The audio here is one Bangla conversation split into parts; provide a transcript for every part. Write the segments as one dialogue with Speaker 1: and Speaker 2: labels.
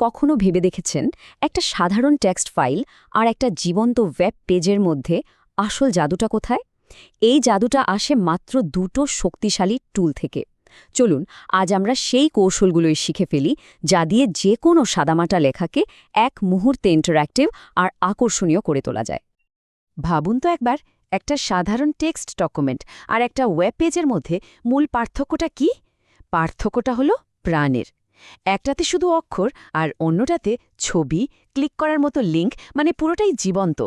Speaker 1: কখনো ভেবে দেখেছেন একটা সাধারণ টেক্সট ফাইল আর একটা জীবন্ত ওয়েব পেজের মধ্যে আসল জাদুটা কোথায়? এই জাদুটা আসে মাত্র দুটো শক্তিশালী টুল থেকে। চলুন আজ আমরা সেই কৌশলগুলোই শিখে ফেলি, যা দিয়ে যে কোনো সাদামাটা লেখাকে এক মুহূর্তে ইন্টারঅ্যাক্টিভ আর আকর্ষণীয় করে তোলা যায়।
Speaker 2: ভাবুন তো একবার, একটা সাধারণ টেক্সট ডকুমেন্ট আর একটা ওয়েব পেজের মধ্যে মূল পার্থক্যটা কি? পার্থক্যটা হলো প্রাণের। একটাতে শুধু অক্ষর আর অন্যটাতে ছবি, ক্লিক করার মতো লিঙ্ক, মানে পুরোটাই জীবন্ত।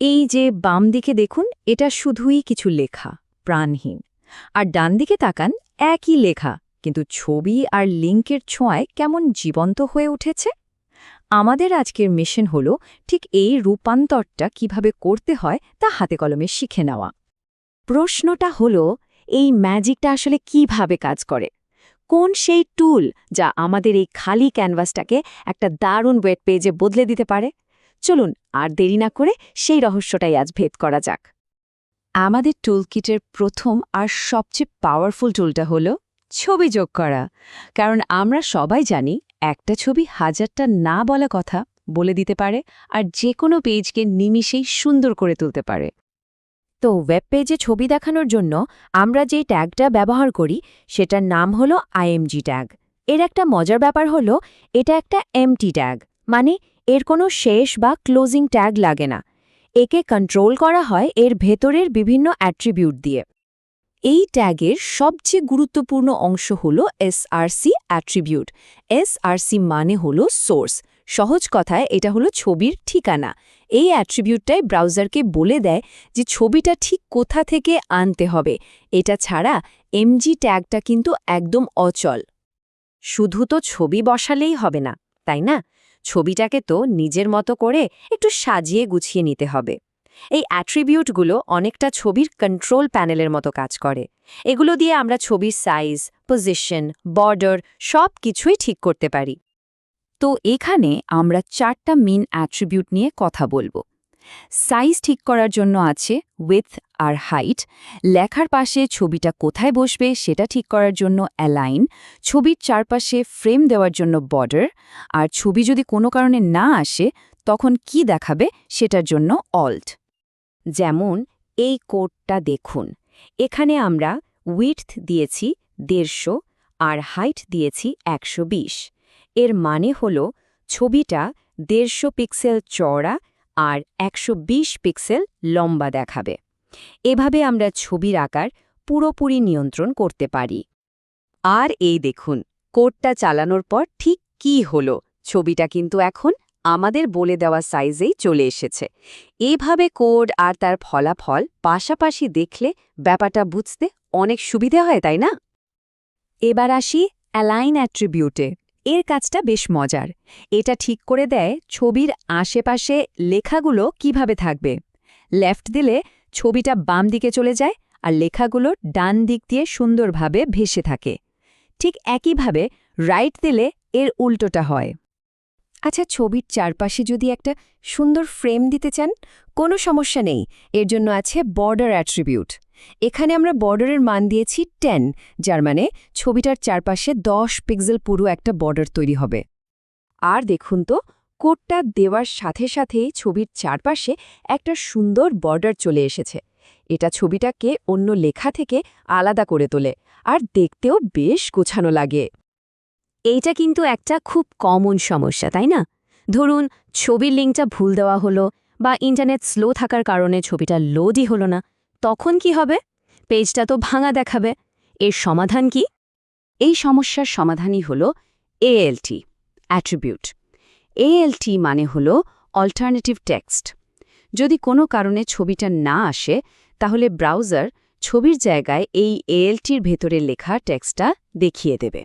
Speaker 1: এই যে বাম দিকে দেখুন, এটা শুধুই কিছু লেখা, প্রাণহীন। আর ডান দিকে তাকান, একই লেখা, কিন্তু ছবি আর লিঙ্কের ছোঁয়ায় কেমন জীবন্ত হয়ে উঠেছে। আমাদের আজকের মিশন হল ঠিক এই রূপান্তরটা কিভাবে করতে হয় তা হাতে কলমে শিখে নেওয়া। প্রশ্নটা হল, এই ম্যাজিকটা আসলে কিভাবে কাজ করে? কোন সেই টুল যা আমাদের এই খালি ক্যানভাসটাকে একটা দারুণ ওয়েব পেজে বদলে দিতে পারে? চলুন আর দেরি না করে সেই রহস্যটাই আজ ভেদ করা যাক।
Speaker 2: আমাদের টুলকিটের প্রথম আর সবচেয়ে পাওয়ারফুল টুলটা হলো ছবি যোগ করা। কারণ আমরা সবাই জানি, একটা ছবি হাজারটা না বলা কথা বলে দিতে পারে আর যে কোনো পেজকে নিমিষেই সুন্দর করে তুলতে পারে।
Speaker 1: তো ওয়েব পেজে ছবি দেখানোর জন্য আমরা যেই ট্যাগটা ব্যবহার করি সেটার নাম হলো আইএমজি ট্যাগ। এর একটা মজার ব্যাপার হলো, এটা একটা এমটি ট্যাগ, মানে এর কোনো শেষ বা ক্লোজিং ট্যাগ লাগে না। একে কন্ট্রোল করা হয় এর ভেতরের বিভিন্ন অ্যাট্রিবিউট দিয়ে। এই ট্যাগের সবচেয়ে গুরুত্বপূর্ণ অংশ হল এসআরসি অ্যাট্রিবিউট। এসআরসি মানে হলো সোর্স। সহজ কথায় এটা হলো ছবির ঠিকানা। এই অ্যাট্রিবিউটটাই ব্রাউজারকে বলে দেয় যে ছবিটা ঠিক কোথা থেকে আনতে হবে। এটা ছাড়া এমজি ট্যাগটা কিন্তু একদম অচল। শুধু তো ছবি বসালেই হবে না, তাই না? ছবিটাকে তো নিজের মতো করে একটু সাজিয়ে গুছিয়ে নিতে হবে। এই অ্যাট্রিবিউটগুলো অনেকটা ছবির কন্ট্রোল প্যানেলের মতো কাজ করে। এগুলো দিয়ে আমরা ছবির সাইজ, পজিশন, বর্ডার সব কিছুই ঠিক করতে পারি। তো এখানে আমরা 4টা মেইন অ্যাট্রিবিউট নিয়ে কথা বলবো। সাইজ ঠিক করার জন্য আছে উইথ আর হাইট, লেখার পাশে ছবিটা কোথায় বসবে সেটা ঠিক করার জন্য অ্যালাইন, ছবির চারপাশে ফ্রেম দেওয়ার জন্য বর্ডার, আর ছবি যদি কোনো কারণে না আসে তখন কি দেখাবে সেটার জন্য অল্ট। যেমন এই কোডটা দেখুন, এখানে আমরা উইডথ দিয়েছি 150 আর হাইট দিয়েছি 120। এর মানে হল ছবিটা 150 পিক্সেল চওড়া আর 120 পিক্সেল লম্বা দেখাবে। এভাবে আমরা ছবির আকার পুরোপুরি নিয়ন্ত্রণ করতে পারি। আর এই দেখুন, কোডটা চালানোর পর ঠিক কী হলো, ছবিটা কিন্তু এখন আমাদের বলে দেওয়া সাইজেই চলে এসেছে। এভাবে কোড আর তার ফলাফল পাশাপাশি দেখলে ব্যাপারটা বুঝতে অনেক সুবিধে হয়, তাই না? এবার আসি অ্যালাইন অ্যাট্রিবিউটে। এর কাজটা বেশ মজার। এটা ঠিক করে দেয় ছবির আশেপাশে লেখাগুলো কিভাবে থাকবে। লেফট দিলে ছবিটা বাম দিকে চলে যায় আর লেখাগুলো ডান দিক দিয়ে সুন্দরভাবে ভেসে থাকে। ঠিক একইভাবে রাইট দিলে এর উল্টোটা হয়। আচ্ছা, ছবির চারপাশে যদি একটা সুন্দর ফ্রেম দিতে চান, কোনো সমস্যা নেই। এর জন্য আছে বর্ডার অ্যাট্রিবিউট। এখানে আমরা বর্ডারের মান দিয়েছি 10, যার মানে ছবিটার চারপাশে 10 পিক্সেল পুরো একটা বর্ডার তৈরি হবে। আর দেখুন তো, কোডটা দেওয়ার সাথে সাথেই ছবির চারপাশে একটা সুন্দর বর্ডার চলে এসেছে। এটা ছবিটাকে অন্য লেখা থেকে আলাদা করে তোলে আর দেখতেও বেশ গোছানো লাগে। এইটা কিন্তু একটা খুব কমন সমস্যা, তাই না? ধরুন ছবির লিঙ্কটা ভুল দেওয়া হলো বা ইন্টারনেট স্লো থাকার কারণে ছবিটা লোডই হলো না, তখন কি হবে? পেজটা তো ভাঙা দেখাবে। এর সমাধান কি? এই সমস্যার সমাধানই হলো এএলটি অ্যাট্রিবিউট। এএলটি মানে হলো অল্টারনেটিভ টেক্সট। যদি কোনো কারণে ছবিটা না আসে, তাহলে ব্রাউজার ছবির জায়গায় এই এএলটির ভেতরে লেখা টেক্সটটা দেখিয়ে দেবে।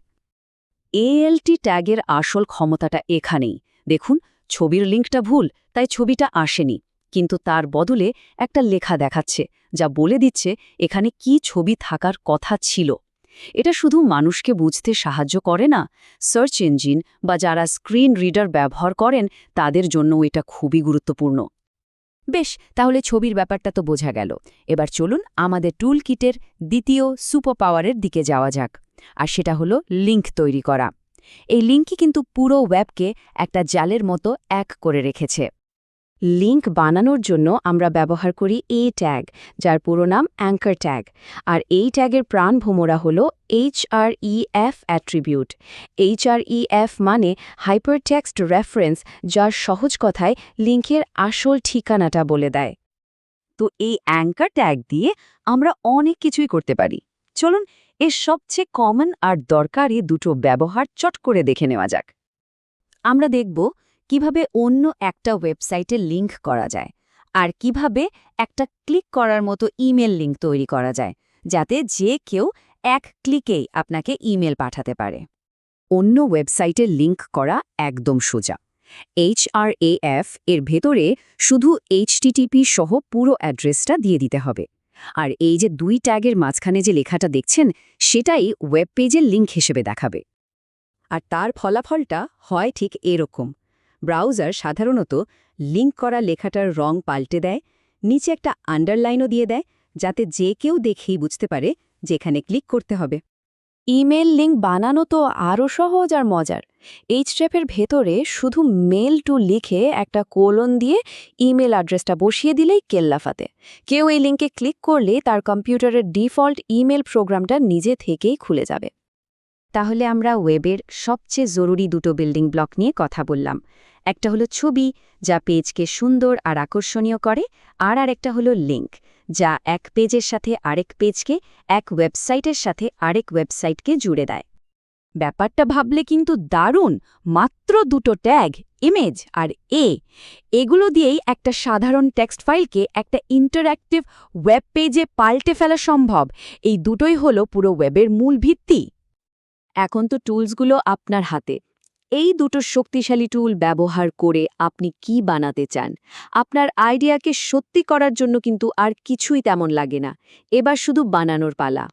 Speaker 1: এএলটি ট্যাগের আসল ক্ষমতাটা এখানেই। দেখুন, ছবির লিঙ্কটা ভুল, তাই ছবিটা আসেনি, কিন্তু তার বদলে একটা লেখা দেখাচ্ছে যা বলে দিচ্ছে এখানে কি ছবি থাকার কথা ছিল। এটা শুধু মানুষকে বুঝতে সাহায্য করে না, সার্চ ইঞ্জিন বা যারা স্ক্রিন রিডার ব্যবহার করেন তাদের জন্য এটা খুবই গুরুত্বপূর্ণ। বেশ, তাহলে ছবির ব্যাপারটা তো বোঝা গেল। এবার চলুন আমাদের টুল কিটের দ্বিতীয় সুপার পাওয়ারের দিকে যাওয়া যাক, আর সেটা হলো লিঙ্ক তৈরি করা। এই লিঙ্কই কিন্তু পুরো ওয়েবকে একটা জালের মতো এক করে রেখেছে। লিঙ্ক বানানোর জন্য আমরা ব্যবহার করি এ ট্যাগ, যার পুরো নাম অ্যাঙ্কার ট্যাগ। আর এই ট্যাগের প্রাণভোমরা হল HREF অ্যাট্রিবিউট। HREF মানে হাইপারটেক্সট রেফারেন্স, যার সহজ কথায় লিঙ্কের আসল ঠিকানাটা বলে দেয়।
Speaker 2: তো এই অ্যাঙ্কার ট্যাগ দিয়ে আমরা অনেক কিছুই করতে পারি। চলুন এর সবচেয়ে কমন আর দরকারি দুটো ব্যবহার চট করে দেখে নেওয়া যাক।
Speaker 1: আমরা দেখব কিভাবে অন্য একটা ওয়েবসাইটে লিঙ্ক করা যায়, আর কিভাবে একটা ক্লিক করার মতো ইমেল লিঙ্ক তৈরি করা যায়, যাতে যে কেউ এক ক্লিকেই আপনাকে ইমেল পাঠাতে পারে।
Speaker 2: অন্য ওয়েবসাইটে লিঙ্ক করা একদম সোজা। HREF এর ভেতরে শুধু HTTP সহ পুরো অ্যাড্রেসটা দিয়ে দিতে হবে। আর এই যে 2 ট্যাগের মাঝখানে যে লেখাটা দেখছেন, সেটাই ওয়েব পেজের লিঙ্ক হিসেবে দেখাবে। আর তার ফলাফলটা হয় ঠিক এরকম। ব্রাউজার সাধারণত লিঙ্ক করা লেখাটার রং পাল্টে দেয়, নিচে একটা আন্ডারলাইনও দিয়ে দেয়, যাতে যে কেউ দেখেই বুঝতে পারে যেখানে ক্লিক করতে হবে।
Speaker 1: ইমেল লিঙ্ক বানানো তো আরও সহজ আর মজার। এইচটিএফের ভেতরে শুধু মেল টু লিখে একটা কোলন দিয়ে ইমেল অ্যাড্রেসটা বসিয়ে দিলেই কেল্লাফাতে। কেউ এই লিঙ্কে ক্লিক করলে তার কম্পিউটারের ডিফল্ট ইমেল প্রোগ্রামটা নিজে থেকেই খুলে যাবে।
Speaker 2: তাহলে আমরা ওয়েবের সবচেয়ে জরুরি দুটো বিল্ডিং ব্লক নিয়ে কথা বললাম। একটা হলো ছবি, যা পেজকে সুন্দর আর আকর্ষণীয় করে, আর আরেকটা হলো লিঙ্ক, যা এক পেজের সাথে আরেক পেজকে, এক ওয়েবসাইটের সাথে আরেক ওয়েবসাইটকে জুড়ে দেয়।
Speaker 1: ব্যাপারটা ভাবলে কিন্তু দারুণ। মাত্র দুটো ট্যাগ, ইমেজ আর এগুলো দিয়েই একটা সাধারণ টেক্সট ফাইলকে একটা ইন্টারঅ্যাক্টিভ ওয়েব পেজে পাল্টে ফেলা সম্ভব। এই দুটোই হলো পুরো ওয়েবের মূল ভিত্তি।
Speaker 2: এখন তো টুলসগুলো আপনার হাতে। এই দুটো শক্তিশালী টুল ব্যবহার করে আপনি কি বানাতে চান? আপনার আইডিয়াকে সত্যি করার জন্য কিন্তু আর কিছুই তেমন লাগে না। এবার শুধু বানানোর পালা।